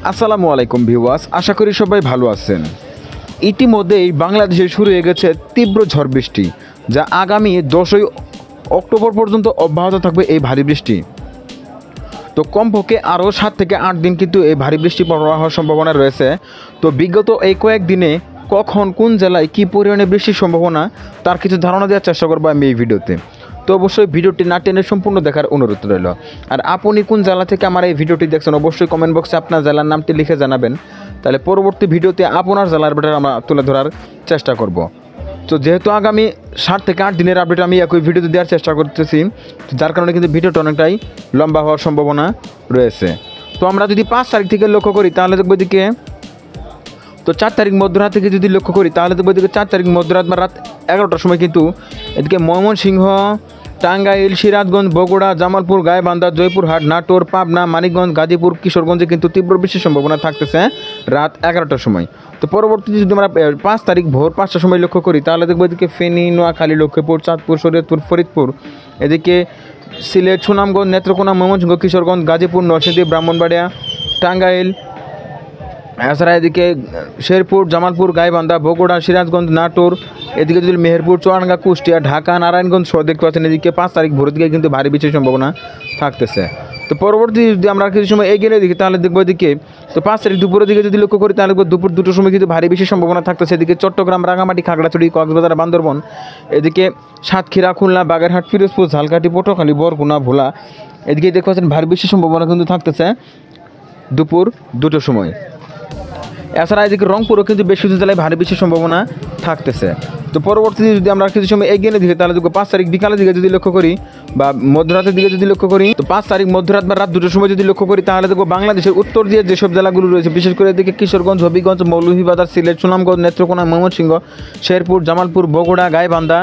আসসালামু আলাইকুম ভিউয়ার্স, আশা করি সবাই ভালো আছেন। ইতিমধ্যেই বাংলাদেশে শুরু হয়ে গেছে তীব্র ঝড় বৃষ্টি, যা আগামী 10ই অক্টোবর পর্যন্ত অব্যাহত থাকবে এই ভারী বৃষ্টি। তো কমপক্ষে আরও 7 থেকে 8 দিন কিন্তু এই ভারী বৃষ্টি হওয়ার সম্ভাবনা রয়েছে। তো বিগত এই কয়েকদিনে কখন কোন জেলায় কী পরিমাণে বৃষ্টির সম্ভাবনা তার কিছু ধারণা দেওয়ার চেষ্টা করবো আমি এই ভিডিওতে। তো অবশ্যই ভিডিওটি না টেনে সম্পূর্ণ দেখার অনুরোধ রইল। আর আপনি কোন জেলা থেকে আমার এই ভিডিওটি দেখছেন অবশ্যই কমেন্ট বক্সে আপনার জেলার নামটি লিখে জানাবেন, তাহলে পরবর্তী ভিডিওতে আপনার জেলার আপডেট আমরা তুলে ধরার চেষ্টা করব। তো যেহেতু আগামী 7 থেকে 8 দিনের আপডেট আমি একই ভিডিওতে দেওয়ার চেষ্টা করতেছি, যার কারণে কিন্তু ভিডিওটা অনেকটাই লম্বা হওয়ার সম্ভাবনা রয়েছে। তো আমরা যদি 5 তারিখ থেকে লক্ষ্য করি তাহলে দেখবো এদিকে, তো 4 তারিখ মধ্যরাত থেকে যদি লক্ষ্য করি তাহলে দেখবো এদিকে 4 তারিখ মধ্যরাত বা রাত 11টার সময় কিন্তু এদিকে ময়মনসিংহ, টাঙ্গাইল, সিরাজগঞ্জ, বগুড়া, জামালপুর, গাইবান্ধা, জয়পুরহাট, নাটোর, পাবনা, মানিকগঞ্জ, গাজীপুর, কিশোরগঞ্জে কিন্তু তীব্র বৃষ্টির সম্ভাবনা থাকতেছে রাত 11টার সময়। তো পরবর্তীতে যদি আমরা 5 তারিখ ভোর 5টার সময় লক্ষ্য করি তাহলে দেখবো এদিকে ফেনী, নোয়াখালী, লক্ষ্মীপুর, চাঁদপুর, শরীয়তপুর, ফরিদপুর, এদিকে সিলেট, সুনামগঞ্জ, নেত্রকোনা, ময়মনসিংহ, কিশোরগঞ্জ, গাজীপুর, নরসিংদী, ব্রাহ্মণবাড়িয়া, টাঙ্গাইল, এছাড়া এদিকে শেরপুর, জামালপুর, গাইবান্ধা, বগুড়া, সিরাজগঞ্জ, নাটোর, এদিকে যদি মেহেরপুর, চুয়াডাঙ্গা, কুষ্টিয়া, ঢাকা, নারায়ণগঞ্জ সহ দেখতে পাচ্ছেন এদিকে 5 তারিখ ভোরের দিকে কিন্তু ভারী বৃষ্টির সম্ভাবনা থাকতেছে। তো পরবর্তী যদি আমরা কিছু সময় এগিয়ে দেখি তাহলে দেখবো এদিকে, তো 5 তারিখ দুপুরের দিকে যদি লক্ষ্য করি তাহলে দুপুর 2টোর সময় কিন্তু ভারী বৃষ্টির সম্ভাবনা থাকতেছে। এদিকে চট্টগ্রাম, রাঙামাটি, খাগড়াছড়ি, কক্সবাজার, বান্দরবন, এদিকে সাতক্ষীরা, খুলনা, বাগেরহাট, পিরোজপুর, ঝালকাঠি, পটুয়াখালী, বরগুনা, ভোলা, এদিকে দেখতে পাচ্ছেন ভারী বৃষ্টির সম্ভাবনা কিন্তু থাকতেছে দুপুর 2টোর সময়। এছাড়া এদিকে রংপুরও কিন্তু বেশ কিছু জেলায় ভারী বৃষ্টির সম্ভাবনা থাকতেছে। তো পরবর্তীতে যদি আমরা কিছু সময় এগিয়ে দিকে তাহলে দেখবো 5 তারিখ বিকালের দিকে যদি লক্ষ্য করি বা মধ্যরাতের দিকে যদি লক্ষ্য করি, তো 5 তারিখ মধ্যরাত বা রাত 2টোর সময় যদি লক্ষ্য করি তাহলে দেখবো বাংলাদেশের উত্তর দিয়ে যেসব জেলাগুলো রয়েছে, বিশেষ করে এদিকে কিশোরগঞ্জ, হবিগঞ্জ, মৌলভীবাজার, সিলেট, সুনামগঞ্জ, নেত্রকোনা, ময়মনসিংহ, শেরপুর, জামালপুর, বগুড়া, গাইবান্ধা,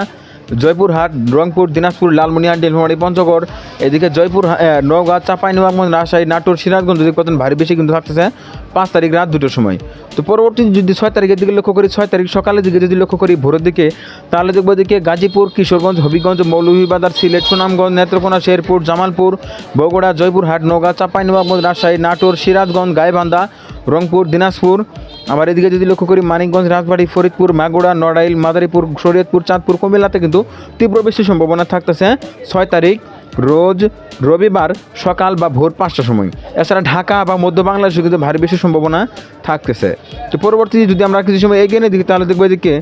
জয়পুরহাট, রংপুর, দিনাজপুর, লালমনিরহাট, নীলফামারী, পঞ্চগড়, এদিকে জয়পুর, নওগাঁ, চাঁপাইনবাবগঞ্জ, রাজশাহী, নাটোর, সিরাজগঞ্জ যদি কত ভারী বেশি কিন্তু থাকতেছে 5 তারিখ রাত 2টোর সময়। তো পরবর্তী যদি 6 তারিখের দিকে লক্ষ্য করি, 6 তারিখ সকালের দিকে যদি লক্ষ্য করি ভোরের দিকে তাহলে দেখবো এদিকে গাজীপুর, কিশোরগঞ্জ, হবিগঞ্জ, মৌলভীবাজার, সিলেট, সুনামগঞ্জ, নেত্রকোনা, শেরপুর, জামালপুর, বগুড়া, জয়পুরহাট, নওগাঁ, চাঁপাইনবাবগঞ্জ, রাজশাহী, নাটোর, সিরাজগঞ্জ, গাইবান্ধা, রংপুর, দিনাজপুর, আবার এদিকে যদি লক্ষ্য করি মানিকগঞ্জ, রাজবাড়ী, ফরিদপুর, মাগুড়া, নড়াইল, মাদারীপুর, শরীয়তপুর, চাঁদপুর, কুমিল্লাতে কিন্তু তীব্র বৃষ্টির সম্ভাবনা থাকতেছে 6 তারিখ রোজ রবিবার সকাল বা ভোর 5টার সময়। এছাড়া ঢাকা বা মধ্য বাংলাদেশে কিন্তু ভারী বৃষ্টির সম্ভাবনা থাকতেছে। তো পরবর্তী যদি আমরা কিছু সময় এগিয়ে নিয়ে দেখি তাহলে দেখবো এদিকে,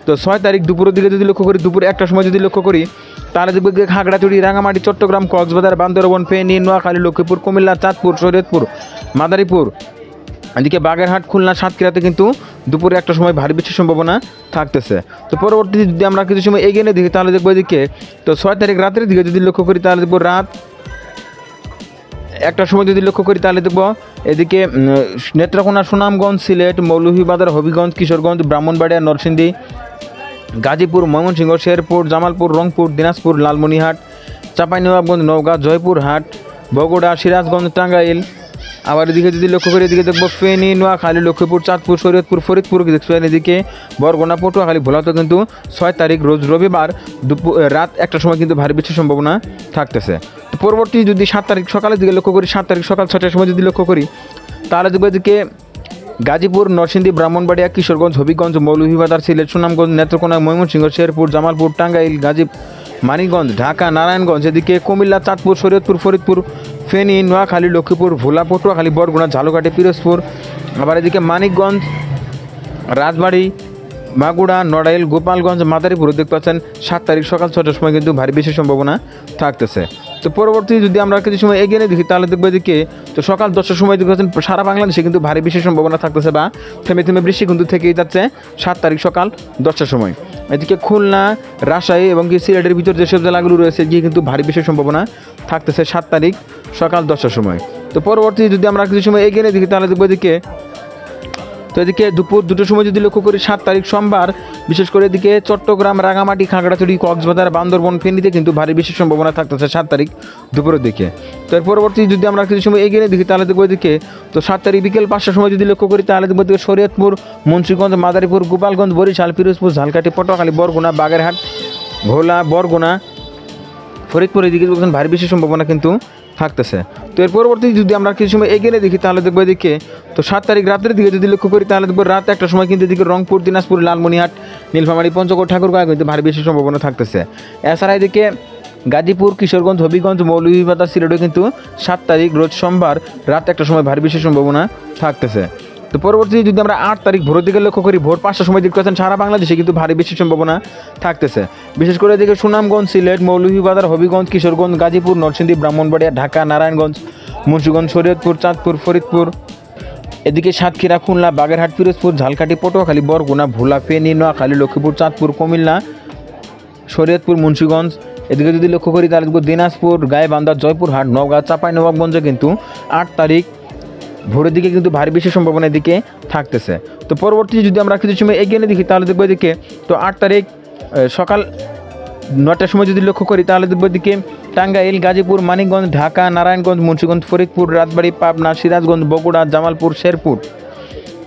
তো 6 তারিখ দুপুরের দিকে যদি লক্ষ্য করি, দুপুর 1টার সময় যদি লক্ষ্য করি তাহলে দেখবো খাগড়াছড়ি, রাঙামাটি, চট্টগ্রাম, কক্সবাজার, বান্দরবন, ফেনী, নোয়াখালী, লক্ষ্মীপুর, কুমিল্লা, চাঁদপুর, শরীয়তপুর, মাদারীপুর, এদিকে বাগেরহাট, খুলনা, সাতক্ষীরাতে কিন্তু দুপুরে 1টার সময় ভারী বৃষ্টির সম্ভাবনা থাকতেছে। তো পরবর্তীতে যদি আমরা কিছু সময় এগিয়ে নিয়ে দেখি তাহলে দেখবো এদিকে, তো 6 তারিখ রাতের দিকে যদি লক্ষ্য করি তাহলে দেখবো রাত 1টার সময় যদি লক্ষ্য করি তাহলে দেখবো এদিকে নেত্রকোনা, সুনামগঞ্জ, সিলেট, মৌলভীবাজার, হবিগঞ্জ, কিশোরগঞ্জ, ব্রাহ্মণবাড়িয়া, নরসিংদী, গাজীপুর, ময়মনসিংহ, শেরপুর, জামালপুর, রংপুর, দিনাজপুর, লালমনিরহাট, চাঁপাইনবাবগঞ্জ, নওগাঁ, জয়পুরহাট, বগুড়া, সিরাজগঞ্জ, টাঙ্গাইল, আবার এদিকে যদি লক্ষ্য করি এদিকে দেখবো ফেনী, নোয়াখালী, লক্ষ্মীপুর, চাঁদপুর, শরীয়তপুর, ফরিদপুর দেখবেন, এদিকে বরগুনা, পটুয়াখালী, ভোলাতে কিন্তু 6 তারিখ রোজ রবিবার দুপুর রাত 1টার সময় কিন্তু ভারী বৃষ্টির সম্ভাবনা থাকতেছে। তো পরবর্তী যদি 7 তারিখ সকালের দিকে লক্ষ্য করি, 7 তারিখ সকাল 6টার সময় যদি লক্ষ্য করি তাহলে দেখবো এদিকে গাজীপুর, নরসিংদী, ব্রাহ্মণবাড়িয়া, কিশোরগঞ্জ, হবিগঞ্জ, মৌলভীবাজার, সিলেট, সুনামগঞ্জ, নেত্রকোনা, ময়মনসিংহ, শেরপুর, জামালপুর, টাঙ্গাইল, মানিকগঞ্জ, ঢাকা, নারায়ণগঞ্জ, এদিকে কুমিল্লা, চাঁদপুর, শরীয়তপুর, ফরিদপুর, ফেনী, নোয়াখালী, লক্ষ্মীপুর, ভোলা, পটুয়াখালী, বরগুনা, ঝালকাঠি, পিরোজপুর, আবার এদিকে মানিকগঞ্জ, রাজবাড়ী, মাগুড়া, নড়াইল, গোপালগঞ্জ, মাদারীপুর দেখতে পাচ্ছেন 7 তারিখ সকাল 6টার সময় কিন্তু ভারী বৃষ্টির সম্ভাবনা থাকতেছে। তো পরবর্তী যদি আমরা কিছু সময় এগিয়ে দেখি তাহলে দেখবো এদিকে, তো সকাল 10টার সময় দেখতে পাচ্ছেন সারা বাংলাদেশে কিন্তু ভারী বৃষ্টির সম্ভাবনা থাকতেছে বা থেমে থেমে বৃষ্টি কিন্তু থেকেই যাচ্ছে 7 তারিখ সকাল 10টার সময়। এদিকে খুলনা, রাজশাহী এবং সিলেটের ভিতর যেসব জেলাগুলো রয়েছে গিয়ে কিন্তু ভারী বৃষ্টির সম্ভাবনা থাকতেছে 7 তারিখ সকাল 10টার সময়। তো পরবর্তী যদি আমরা কিছু সময় এগিয়ে দেখি তাহলে দেখবো এদিকে, তো এদিকে দুপুর 2টোর সময় যদি লক্ষ্য করি 7 তারিখ সোমবার, বিশেষ করে এদিকে চট্টগ্রাম, রাঙামাটি, খাগড়াছড়ি, কক্সবাজার, বান্দরবন, ফেনীতে কিন্তু ভারী বৃষ্টির সম্ভাবনা থাকতেছে 7 তারিখ দুপুরের দিকে। তো এর পরবর্তী যদি আমরা কিছু সময় এগিয়ে দেখি তাহলে দেখবো এদিকে, তো 7 তারিখ বিকেল 5টার সময় যদি লক্ষ্য করি তাহলে দেখবো এদিকে শরীয়তপুর, মুন্সিগঞ্জ, মাদারীপুর, গোপালগঞ্জ, বরিশাল, পিরোজপুর, ঝালকাঠি, পটুয়াখালী, বরগুনা, বাগেরহাট, ভোলা, বরগুনা, ফরিদপুর এদিকে ভারী বৃষ্টির সম্ভাবনা কিন্তু থাকতেছে। তো এর পরবর্তী যদি আমরা কিছু সময় এগিয়ে দেখি তাহলে দেখবো এদিকে তো 7 তারিখ রাতের দিকে যদি লক্ষ্য করি তাহলে দেখবো রাত একটা সময় কিন্তু এদিকে রংপুর, দিনাজপুর, লালমনিরহাট, নীলফামারী, পঞ্চগড়, ঠাকুরগাঁও কিন্তু ভারী বৃষ্টির সম্ভাবনা থাকতেছে। এছাড়া এদিকে গাজীপুর, কিশোরগঞ্জ, হবিগঞ্জ, মৌলভীবাজার, সিলেটেও কিন্তু 7 তারিখ রোজ সোমবার রাত একটা সময় ভারী বৃষ্টির সম্ভাবনা থাকতেছে। তো পরবর্তী যদি আমরা 8 তারিখ ভোরের দিকে লক্ষ্য করি, ভোর 5টার সময় দেখতে পাচ্ছেন সারা বাংলাদেশে কিন্তু ভারী বৃষ্টির সম্ভাবনা থাকতেছে। বিশেষ করে এদিকে সুনামগঞ্জ, সিলেট, মৌলভীবাজার, হবিগঞ্জ, কিশোরগঞ্জ, গাজীপুর, নরসিংদী, ব্রাহ্মণবাড়িয়া, ঢাকা, নারায়ণগঞ্জ, মুন্সিগঞ্জ, শরীয়তপুর, চাঁদপুর, ফরিদপুর, এদিকে সাতক্ষীরা, খুলনা, বাগেরহাট, পিরোজপুর, ঝালকাঠি, পটুয়াখালী, বরগুনা, ভোলা, ফেনী, নোয়াখালী, লক্ষ্মীপুর, চাঁদপুর, কুমিল্লা, শরীয়তপুর, মুন্সিগঞ্জ, এদিকে যদি লক্ষ্য করি তাহলে দিনাজপুর, গাইবান্ধা, জয়পুরহাট, নওগাঁ, চাঁপাইনবাবগঞ্জে কিন্তু 8 তারিখ ভোরের দিকে কিন্তু ভারী বৃষ্টির সম্ভাবনা এদিকে থাকতেছে। তো পরবর্তী যদি আমরা কিছু সময় এগিয়ে দেখি তাহলে দেখবো এদিকে তো 8 তারিখ সকাল 9টার সময় যদি লক্ষ্য করি তাহলে দেখবো এদিকে টাঙ্গাইল, গাজীপুর, মানিকগঞ্জ, ঢাকা, নারায়ণগঞ্জ, মুন্সিগঞ্জ, ফরিদপুর, রাজবাড়ী, পাবনা, সিরাজগঞ্জ, বগুড়া, জামালপুর, শেরপুর,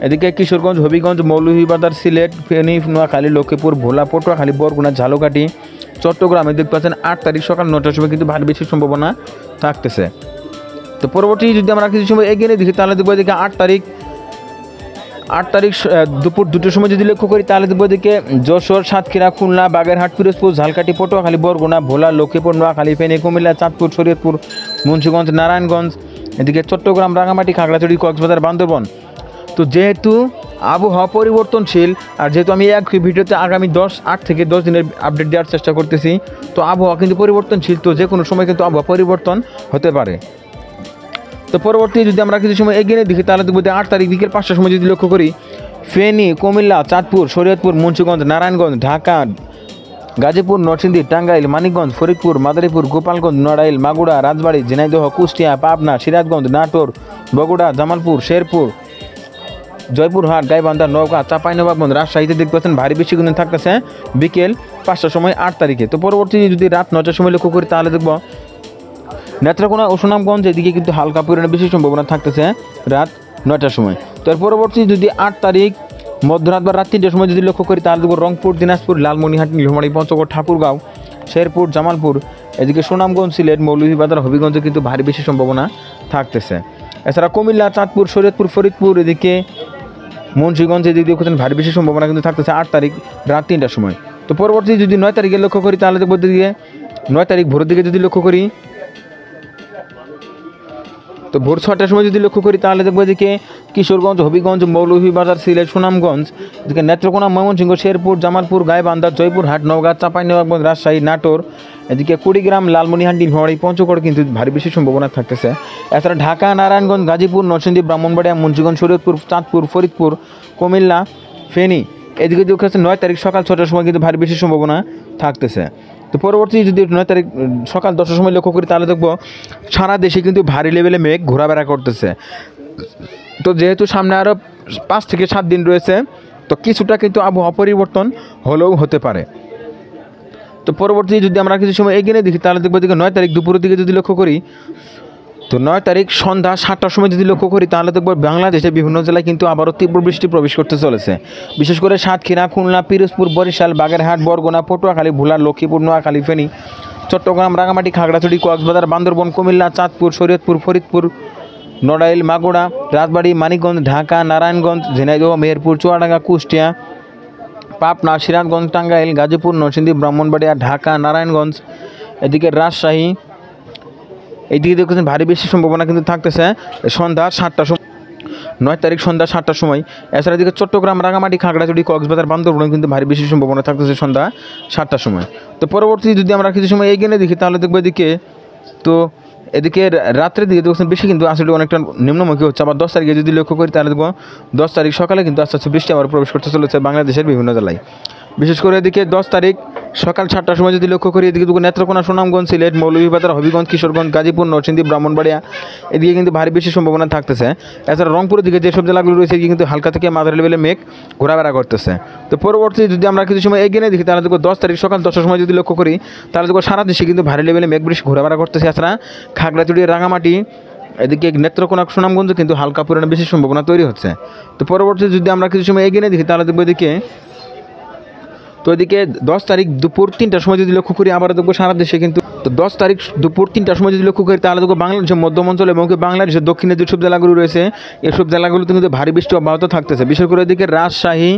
এদিকে কিশোরগঞ্জ, হবিগঞ্জ, মৌলভীবাজার, সিলেট, ফেনী, নোয়াখালী, লক্ষ্মীপুর, ভোলা, পটুয়াখালী, বরগুনা, ঝালকাঠি, চট্টগ্রামে দেখতে পাচ্ছেন 8 তারিখ সকাল 9টার সময় কিন্তু ভারী বৃষ্টির সম্ভাবনা থাকতেছে। তো পরবর্তী যদি আমরা কিছু সময় এগিয়ে দেখি তাহলে দেখবো এদিকে 8 তারিখ দুপুর 2টার সময় যদি লক্ষ্য করি তাহলে দেখবো এদিকে যশোর, সাতক্ষীরা, খুলনা, বাগেরহাট, পিরোজপুর, ঝালকাঠি, পটুয়াখালী, বরগুনা, ভোলা, লক্ষ্মীপুর, নোয়াখালী, ফেনী, কুমিল্লা, চাঁদপুর, শরীয়তপুর, মুন্সিগঞ্জ, নারায়ণগঞ্জ, এদিকে চট্টগ্রাম, রাঙামাটি, খাগড়াছড়ি, কক্সবাজার, বান্দরবন। তো যেহেতু আবহাওয়া পরিবর্তনশীল আর যেহেতু আমি এক ভিডিওতে আগামী 8 থেকে 10 দিনের আপডেট দেওয়ার চেষ্টা করতেছি, তো আবহাওয়া কিন্তু পরিবর্তনশীল, তো যে কোনো সময় কিন্তু আবহাওয়া পরিবর্তন হতে পারে। তো পরবর্তী যদি আমরা কিছু সময় এগিয়ে দেখি তাহলে দেখবো 8 তারিখ বিকেল 5টার সময় যদি লক্ষ্য করি ফেনী, কুমিল্লা, চাঁদপুর, শরীয়তপুর, মুন্সিগঞ্জ, নারায়ণগঞ্জ, ঢাকা, গাজীপুর, নরসিংদী, টাঙ্গাইল, মানিকগঞ্জ, ফরিদপুর, মাদারীপুর, গোপালগঞ্জ, নড়াইল, মাগুরা, রাজবাড়ী, ঝিনাইদহ, কুষ্টিয়া, পাবনা, সিরাজগঞ্জ, নাটোর, বগুড়া, জামালপুর, শেরপুর, জয়পুরহাট, গাইবান্ধা, নওগাঁ, চাঁপাইনবাবগঞ্জ, রাজশাহীতে দেখতে পাচ্ছেন ভারী বৃষ্টি কিন্তু থাকতেছে বিকেল 5টার সময় 8 তারিখে। তো পরবর্তী যদি রাত 9টার সময় লক্ষ্য করি তাহলে দেখব নেত্রকোনা ও সুনামগঞ্জ এদিকে কিন্তু হালকা পরিমাণে বৃষ্টির সম্ভাবনা থাকতেছে রাত 9টার সময়। তো এর পরবর্তী যদি 8 তারিখ মধ্যরাত বা রাত 3টার সময় যদি লক্ষ্য করি তাহলে দেখব রংপুর, দিনাজপুর, লালমনিরহাট, নীলফামারী, পঞ্চগড়, ঠাকুরগাঁও, শেরপুর, জামালপুর, এদিকে সুনামগঞ্জ, সিলেট, মৌলভীবাজার, হবিগঞ্জে কিন্তু ভারী বৃষ্টির সম্ভাবনা থাকতেছে। এছাড়া কুমিল্লা, চাঁদপুর, শরীয়তপুর, ফরিদপুর, এদিকে মুন্সিগঞ্জ এদিকে দেখছেন ভারী বৃষ্টির সম্ভাবনা কিন্তু থাকতেছে 8 তারিখ রাত 3টার সময়। তো পরবর্তী যদি 9 তারিখে লক্ষ্য করি তাহলে দেখব দিকে 9 তারিখ ভোরের দিকে যদি লক্ষ্য করি তো ভোর 6টার সময় যদি লক্ষ্য করি তাহলে দেখবো এদিকে কিশোরগঞ্জ, হবিগঞ্জ, মৌলভীবাজার, সিলেট, সুনামগঞ্জ, এদিকে নেত্রকোনা, ময়মনসিংহ, শেরপুর, জামালপুর, গাইবান্ধা, জয়পুরহাট, নওগাঁ, চাঁপাইনবাবগঞ্জ, রাজশাহী, নাটোর, এদিকে কুড়িগ্রাম, লালমনিরহাট, নীলফামারী, পঞ্চগড় কিন্তু ভারী বৃষ্টির সম্ভাবনা থাকতেছে। এছাড়া ঢাকা, নারায়ণগঞ্জ, গাজীপুর, নরসিংদী, ব্রাহ্মণবাড়িয়া, মুন্সিগঞ্জ, শরীয়তপুর, চাঁদপুর, ফরিদপুর, কুমিল্লা, ফেনী, এদিকে দেখতে 9 তারিখ সকাল 6টার সময় কিন্তু ভারী বৃষ্টির সম্ভাবনা থাকতেছে। তো পরবর্তী যদি 9 তারিখ সকাল 10টার সময় লক্ষ্য করি তাহলে দেখব সারা দেশে কিন্তু ভারী লেভেলে মেঘ ঘোরাফেরা করতেছে। তো যেহেতু সামনে আরও 5 থেকে 7 দিন রয়েছে, তো কিছুটা কিন্তু আবহাওয়া পরিবর্তন হলেও হতে পারে। তো পরবর্তী যদি আমরা কিছু সময় এগিয়ে দেখি তাহলে দেখবো দিকে 9 তারিখ দুপুরের দিকে যদি লক্ষ্য করি তো 9 তারিখ সন্ধ্যা 7টার সময় যদি লক্ষ্য করি তাহলে দেখব বাংলাদেশের বিভিন্ন জেলায় কিন্তু আবারও তীব্র বৃষ্টি প্রবেশ করতে চলেছে। বিশেষ করে সাতক্ষীরা, খুলনা, পিরোজপুর, বরিশাল, বাগেরহাট, বরগুনা, পটুয়াখালী, ভোলা, লক্ষ্মীপুর, নোয়াখালী, ফেনী, চট্টগ্রাম, রাঙামাটি, খাগড়াছড়ি, কক্সবাজার, বান্দরবন, কুমিল্লা, চাঁদপুর, শরীয়তপুর, ফরিদপুর, নড়াইল, মাগুরা, রাজবাড়ী, মানিকগঞ্জ, ঢাকা, নারায়ণগঞ্জ, ঝিনাইদহ, মেহেরপুর, চুয়াডাঙ্গা, কুষ্টিয়া, পাবনা, সিরাজগঞ্জ, টাঙ্গাইল, গাজীপুর, নরসিংদী, ব্রাহ্মণবাড়িয়া, ঢাকা, নারায়ণগঞ্জ, এদিকে রাজশাহী, এইদিকে দেখছেন ভারী বৃষ্টির সম্ভাবনা কিন্তু থাকতেছে সন্ধ্যা 7টার সময়, 9 তারিখ সন্ধ্যা 7টার সময়। এছাড়া এদিকে চট্টগ্রাম, রাঙামাটি, খাগড়াছড়ি, কক্সবাজার, বান্দরবনে কিন্তু ভারী বৃষ্টির সম্ভাবনা থাকতেছে সন্ধ্যা 7টার সময়। তো পরবর্তী যদি আমরা কিছু সময় এগিয়ে দেখি তাহলে দেখবো এদিকে তো এদিকে রাত্রের দিকে দেখছেন বেশি কিন্তু আসলে অনেকটা নিম্নমুখী হচ্ছে। আবার 10 তারিখে যদি লক্ষ্য করি তাহলে দেখবো 10 তারিখ সকালে কিন্তু আস্তে আস্তে বৃষ্টি আবার প্রবেশ করতে চলেছে বাংলাদেশের বিভিন্ন জেলায়। বিশেষ করে এদিকে 10 তারিখ সকাল 7টার সময় যদি লক্ষ্য করি এদিকে নেত্রকোনা, সুনামগঞ্জ, সিলেট, মৌলভীবাজার, হবিগঞ্জ, কিশোরগঞ্জ, গাজীপুর, নরসিংদী, ব্রাহ্মণবাড়িয়া, এদিকে কিন্তু ভারী বৃষ্টির সম্ভাবনা থাকতেছে। এছাড়া রংপুরের দিকে যেসব জেলাগুলো রয়েছে এদিকে কিন্তু হালকা থেকে মাঝারি লেভেলে মেঘ ঘোরাফেরা করতেছে। তো পরবর্তী যদি আমরা কিছু সময় এগিয়ে দেখি তাহলে দেখবো 10 তারিখ সকাল 10টার সময় যদি লক্ষ্য করি তাহলে দেখবো সারা দেশে কিন্তু ভারী লেভেলে মেঘ বৃষ্টি ঘোরাফেরা করতেছে। এছাড়া খাগড়াছড়ি, রাঙামাটি, এদিকে নেত্রকোনা, সুনামগঞ্জ কিন্তু হালকা পরিমাণে বেশি সম্ভাবনা তৈরি হচ্ছে। তো পরবর্তী যদি আমরা কিছু সময় এগিয়ে দেখি তাহলে দেখবো এদিকে তো এদিকে 10 তারিখ দুপুর 3টার সময় যদি লক্ষ্য করি আবার দেখবো সারা দেশে কিন্তু, তো 10 তারিখ দুপুর 3টার সময় যদি লক্ষ্য করি তাহলে দেখবো বাংলাদেশের মধ্যম অঞ্চল এবং বাংলাদেশের দক্ষিণে যেসব জেলাগুলো রয়েছে এসব জেলাগুলোতে কিন্তু ভারী বৃষ্টি অব্যাহত থাকতেছে। বিশেষ করে এদিকে রাজশাহী,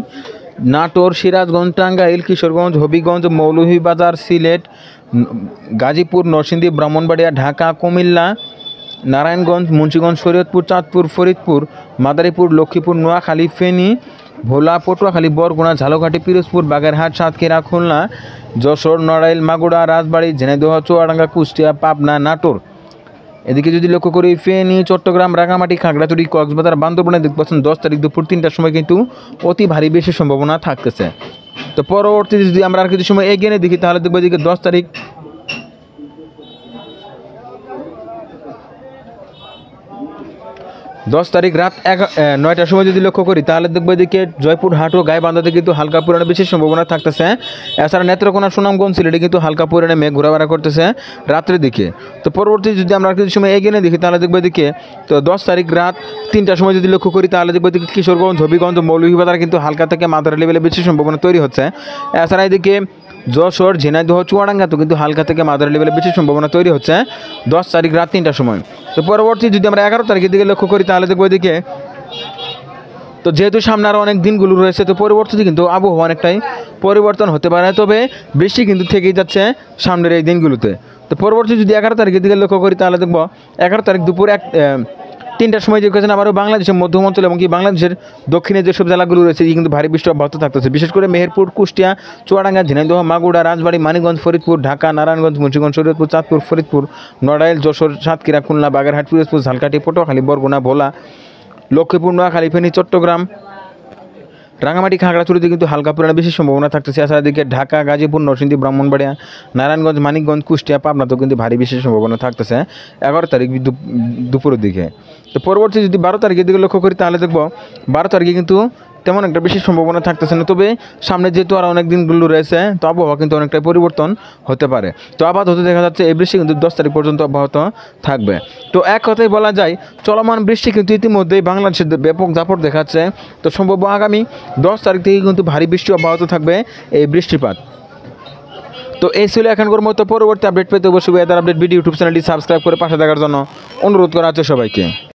নাটোর, সিরাজগঞ্জ, টাঙ্গাইল, কিশোরগঞ্জ, হবিগঞ্জ, মৌলভীবাজার, সিলেট, গাজীপুর, নরসিংদী, ব্রাহ্মণবাড়িয়া, ঢাকা, কুমিল্লা, নারায়ণগঞ্জ, মুন্সিগঞ্জ, শরীয়তপুর, চাঁদপুর, ফরিদপুর, মাদারীপুর, লক্ষ্মীপুর, নোয়াখালী, ফেনী, ভোলা, পটুয়াখালী, বরগুনা, ঝালকাঠি, পিরোজপুর, বাগেরহাট, সাতক্ষীরা, খুলনা, যশোর, নড়াইল, মাগুরা, রাজবাড়ী, ঝিনাইদহ, চুয়াডাঙ্গা, কুষ্টিয়া, পাবনা, নাটোর। এদিকে যদি লক্ষ্য করি ফেনী, চট্টগ্রাম, রাঙামাটি, খাগড়াছড়ি, কক্সবাজার, বান্দরবানে দেখতে পাচ্ছেন 10 তারিখ দুপুর 3টার সময় কিন্তু অতি ভারী বৃষ্টির সম্ভাবনা থাকতেছে। তো পরবর্তীতে যদি আমরা আর কিছু সময় এগিয়ে নিয়ে দেখি তাহলে দেখবো এদিকে 10 তারিখ 10 তারিখ রাত 9টার সময় যদি লক্ষ্য করি তাহলে দেখবো এদিকে জয়পুরহাট ও গাইবান্ধাতে কিন্তু হালকা পরিমাণে বেশি সম্ভাবনা থাকতেছে। এছাড়া নেত্রকোনা, সুনামগঞ্জ, সিলেটে কিন্তু হালকা পরিমাণে মেঘ ঘোরাফেরা করতেছে রাত্রের দিকে। তো পরবর্তী যদি আমরা কিছু সময় এগিয়ে নিয়ে দেখি তাহলে দেখবো এদিকে তো 10 তারিখ রাত 3টার সময় যদি লক্ষ্য করি তাহলে দেখবো এদিকে কিশোরগঞ্জ, হবিগঞ্জ, মৌলভীবাজার কিন্তু হালকা থেকে মাঝারি লেভেলে বেশি সম্ভাবনা তৈরি হচ্ছে। এছাড়া এদিকে যশোর, ঝিনাইদহ, চুয়াডাঙ্গাতেও কিন্তু হালকা থেকে মাঝারি লেভেলে বেশি সম্ভাবনা তৈরি হচ্ছে 10 তারিখ রাত 3টার সময়। তো পরবর্তী যদি আমরা 11 তারিখের দিকে লক্ষ্য করি তাহলে দেখবো এদিকে তো যেহেতু সামনে আরও অনেক দিনগুলো রয়েছে তো পরবর্তীতে কিন্তু আবহাওয়া অনেকটাই পরিবর্তন হতে পারে, তবে বৃষ্টি কিন্তু থেকেই যাচ্ছে সামনের এই দিনগুলোতে। তো পরবর্তী যদি 11 তারিখের দিকে লক্ষ্য করি তাহলে দেখবো 11 তারিখ দুপুর 3টার সময় যে গেছেন আবারও বাংলাদেশের মধ্যম অঞ্চল এবং বাংলাদেশের দক্ষিণে যেসব জেলাগুলো রয়েছে কিন্তু ভারী বৃষ্টি অব্যাহত থাকতেছে। বিশেষ করে মেহেরপুর, কুষ্টিয়া, চুয়াডাঙ্গা, ঝিনাইদহ, মাগুরা, রাজবাড়ী, মানিকগঞ্জ, ফরিদপুর, ঢাকা, নারায়ণগঞ্জ, মুন্সিগঞ্জ, শরীয়তপুর, চাঁদপুর, ফরিদপুর, নড়াইল, যশোর, সাতক্ষীরা, খুলনা, বাগেরহাট, পিরোজপুর, ঝালকাঠি, পটুয়াখালী, বরগুনা, ভোলা, লক্ষ্মীপুর, নোয়াখালী, ফেনী, চট্টগ্রাম, রাঙামাটি, খাগড়াছড়িতে কিন্তু হালকা পরিমাণে বেশি সম্ভাবনা থাকতেছে। এছাড়া দিকে ঢাকা, গাজীপুর, নরসিংদী, ব্রাহ্মণবাড়িয়া, নারায়ণগঞ্জ, মানিকগঞ্জ, কুষ্টিয়া, পাবনাতেও কিন্তু ভারী বেশি সম্ভাবনা থাকতেছে 11 তারিখ দুপুরের দিকে। তো পরবর্তী যদি 12 তারিখের দিকে লক্ষ্য করি তাহলে দেখব 12 তারিখে কিন্তু তেমন একটা বেশি সম্ভাবনা থাকতেছে না, তবে সামনে যেহেতু আর অনেক দিনগুলো রয়েছে তো আবহাওয়া কিন্তু অনেকটাই পরিবর্তন হতে পারে। তো আপাতত দেখা যাচ্ছে এই বৃষ্টি কিন্তু 10 তারিখ পর্যন্ত অব্যাহত থাকবে। তো এক কথায় বলা যায় চলমান বৃষ্টি কিন্তু ইতিমধ্যেই বাংলাদেশের ব্যাপক দাপট দেখাচ্ছে। তো সম্ভব আগামী 10 তারিখ থেকে কিন্তু ভারী বৃষ্টি অব্যাহত থাকবে এই বৃষ্টিপাত। তো এই ছিল এখনকার মতো। পরবর্তী আপডেট পেতে অবশ্যই ওয়েদার আপডেট ভিডিও ইউটিউব চ্যানেলটি সাবস্ক্রাইব করে পাশে থাকার জন্য অনুরোধ করা হচ্ছে সবাইকে।